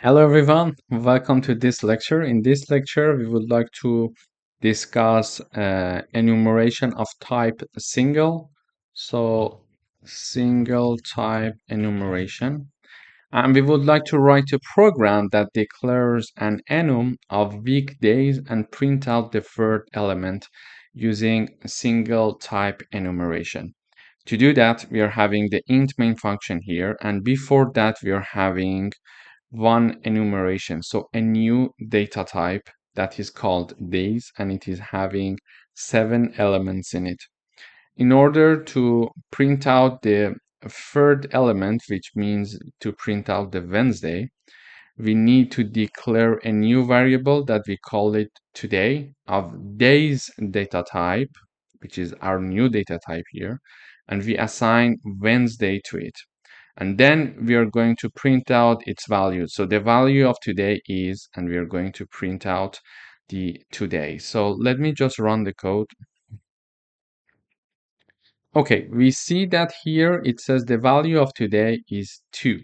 Hello everyone, welcome to this lecture. In this lecture, we would like to discuss enumeration of type single. So single type enumeration. And we would like to write a program that declares an enum of weekdays and print out the third element using single type enumeration. To do that, we are having the int main function here, and before that, we are having one enumeration, so a new data type that is called days, and it is having 7 elements in it. In order to print out the third element, which means to print out the Wednesday, we need to declare a new variable that we call it today of days data type, which is our new data type here, and we assign Wednesday to it. And then we are going to print out its value. So the value of today is, and we are going to print out the today. So let me just run the code. Okay, we see that here it says the value of today is 2.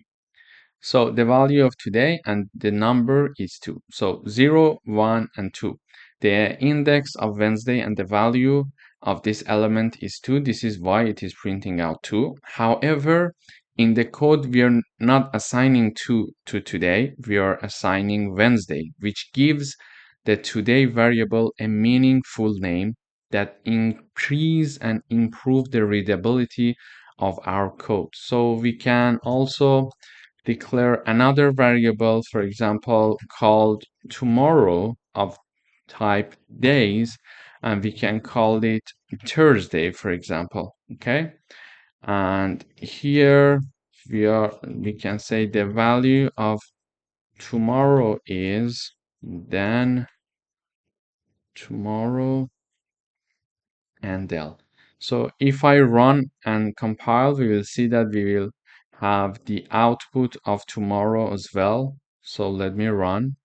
So the value of today and the number is 2. So 0, 1, and 2. The index of Wednesday and the value of this element is 2. This is why it is printing out 2. However, in the code, we are not assigning 2 to today. We are assigning Wednesday, which gives the today variable a meaningful name that increase and improve the readability of our code. So we can also declare another variable, for example, called tomorrow of type days, and we can call it Thursday, for example. Okay, and here we can say the value of tomorrow is then tomorrow and del. So if I run and compile, we will see that we will have the output of tomorrow as well. So let me run.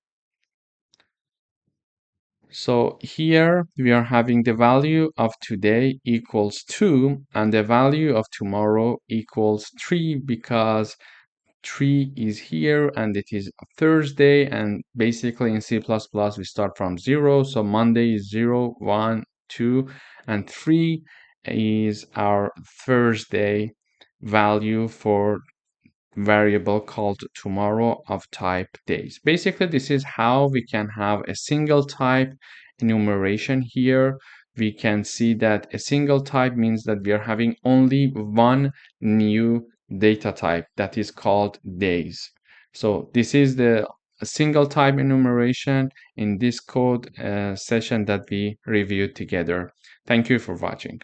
So here we are having the value of today equals 2 and the value of tomorrow equals 3 because 3 is here and it is Thursday, and basically in C++ we start from 0, so Monday is 0, 1, 2, and 3 is our Thursday value for variable called tomorrow of type days. Basically, this is how we can have a single type enumeration here. We can see that a single type means that we are having only one new data type that is called days. So this is the single type enumeration in this code session that we reviewed together. Thank you for watching.